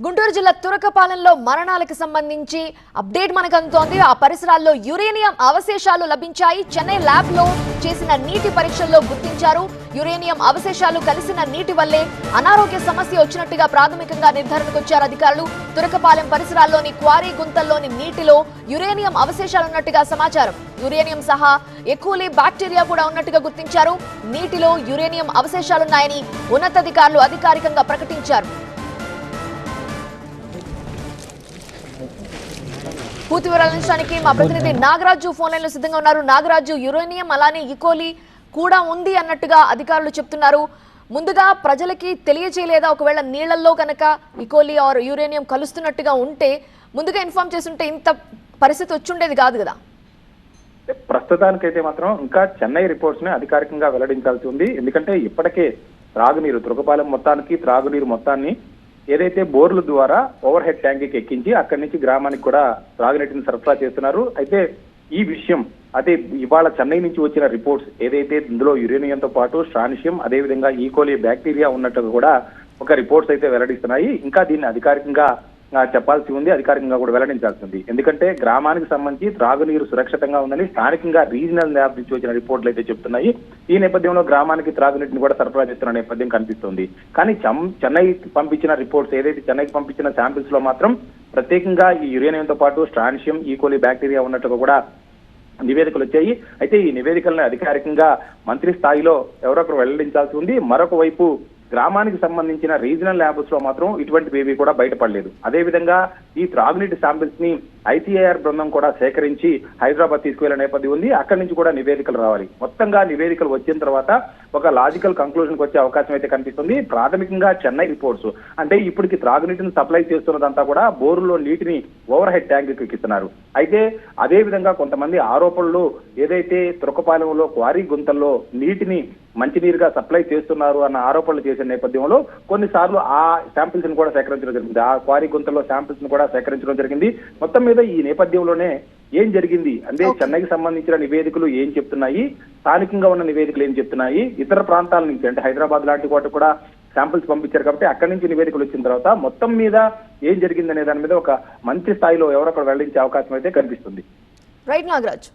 గుంటూరు జిల్లా తురకపాలెంలో మరణాలకు సంబంధించి అప్డేట్ మనకు అందుతోంది. ఆ పరిసరాల్లో యురేనియం అవశేషాలు లభించాయి. చెన్నై ల్యాబ్ లో చేసిన నీటి పరీక్షల్లో గుర్తించారు. యురేనియం అవశేషాలు కలిసిన నీటి వల్లే అనారోగ్య సమస్య వచ్చినట్టుగా ప్రాథమికంగా నిర్ధారణకు వచ్చారు అధికారులు. తురకపాలెం పరిసరాల్లోని క్వారీ గుంతల్లోని నీటిలో యురేనియం అవశేషాలున్నట్టుగా సమాచారం. యురేనియం సహా ఎక్కువలే బ్యాక్టీరియా కూడా ఉన్నట్టుగా గుర్తించారు. నీటిలో యురేనియం అవశేషాలున్నాయని ఉన్నతాధికారులు అధికారికంగా ప్రకటించారు. పూర్తి వివరాలు అందించడానికి మా ప్రతినిధి నాగరాజు ఫోన్ లైన్ లో సిద్ధంగా ఉన్నారు. నాగరాజు, యురేనియం అలానే ఈకోలి కూడా ఉంది అన్నట్టుగా అధికారులు చెప్తున్నారు. ముందుగా ప్రజలకి తెలియజేయలేదా? ఒకవేళ నీళ్లలో కనుక ఈకోలి ఆర్ యురేనియం కలుస్తున్నట్టుగా ఉంటే ముందుగా ఇన్ఫార్మ్ చేస్తుంటే ఇంత పరిస్థితి వచ్చుండేది కాదు కదా. ప్రస్తుతానికైతే మాత్రం ఇంకా చెన్నై రిపోర్ట్స్ ని అధికారికంగా వెల్లడించాల్సి ఉంది. ఎందుకంటే ఇప్పటికే త్రాగునీరు తురకపాలెం మొత్తానికి త్రాగునీరు మొత్తాన్ని ఏదైతే బోర్ల ద్వారా ఓవర్ హెడ్ ట్యాంక్ కి ఎక్కించి అక్కడి నుంచి గ్రామానికి కూడా త్రాగునీటిని సరఫరా చేస్తున్నారు. అయితే ఈ విషయం అదే ఇవాళ చెన్నై నుంచి వచ్చిన రిపోర్ట్స్ ఏదైతే ఇందులో యురేనియంతో పాటు స్ట్రాన్షియం అదేవిధంగా ఈకోలి బ్యాక్టీరియా ఉన్నట్టుగా కూడా ఒక రిపోర్ట్స్ అయితే వెల్లడిస్తున్నాయి. ఇంకా దీన్ని అధికారికంగా చెప్పాల్సి ఉంది, అధికారికంగా కూడా వెల్లడించాల్సి ఉంది. ఎందుకంటే గ్రామానికి సంబంధించి త్రాగునీరు సురక్షితంగా ఉందని స్థానికంగా రీజనల్ ల్యాబ్ నుంచి వచ్చిన రిపోర్ట్లు అయితే చెప్తున్నాయి. ఈ నేపథ్యంలో గ్రామానికి త్రాగునీటిని కూడా సరఫరా చేస్తున్న నేపథ్యం కనిపిస్తుంది. కానీ చెన్నైకి పంపించిన రిపోర్ట్స్ ఏదైతే చెన్నైకి పంపించిన శాంపిల్స్ లో మాత్రం ప్రత్యేకంగా ఈ యురేనియంతో పాటు స్ట్రాన్షియం ఈకోలి బ్యాక్టీరియా ఉన్నట్టుగా కూడా నివేదికలు వచ్చాయి. అయితే ఈ నివేదికలను అధికారికంగా మంత్రి స్థాయిలో ఎవరొకరు వెల్లడించాల్సి ఉంది. మరొక వైపు గ్రామానికి సంబంధించిన రీజనల్ ల్యాబ్స్ లో మాత్రం ఇటువంటివి కూడా బయటపడలేదు. అదేవిధంగా ఈ త్రాగునీటి శాంపిల్స్ ని ఐసీఐఆర్ బృందం కూడా సేకరించి హైదరాబాద్ తీసుకువెళ్లే నేపథ్యం ఉంది. అక్కడి నుంచి కూడా నివేదికలు రావాలి. మొత్తంగా నివేదికలు వచ్చిన తర్వాత ఒక లాజికల్ కంక్లూజన్ కి వచ్చే అవకాశం అయితే కనిపిస్తుంది. ప్రాథమికంగా చెన్నై రిపోర్ట్స్ అంటే ఇప్పటికి త్రాగునీటిని సప్లై చేస్తున్నదంతా కూడా బోరులో నీటిని ఓవర్ హెడ్ ట్యాంక్ ఎక్కిస్తున్నారు. అయితే అదే విధంగా కొంతమంది ఆరోపణలు ఏదైతే తురకపాలెంలో క్వారీ గుంతల్లో నీటిని మంచినీరుగా సప్లై చేస్తున్నారు అన్న ఆరోపణలు చేసిన నేపథ్యంలో కొన్నిసార్లు ఆ శాంపిల్స్ ని కూడా సేకరించడం జరిగింది. ఆ క్వారీ గుంతల్లో శాంపిల్స్ ని కూడా సేకరించడం జరిగింది. మొత్తం మీద ఈ నేపథ్యంలోనే ఏం జరిగింది అంటే చెన్నైకి సంబంధించిన నివేదికలు ఏం చెప్తున్నాయి, స్థానికంగా ఉన్న నివేదికలు ఏం చెప్తున్నాయి, ఇతర ప్రాంతాల నుంచి అంటే హైదరాబాద్ లాంటి వాటి కూడా శాంపిల్స్ పంపించారు కాబట్టి అక్కడి నుంచి నివేదికలు వచ్చిన తర్వాత మొత్తం మీద ఏం జరిగింది అనే దాని మీద ఒక మంచి స్థాయిలో ఎవరొకరు వెల్లడించే అవకాశం అయితే కనిపిస్తుంది. రైట్ నాగరాజ్.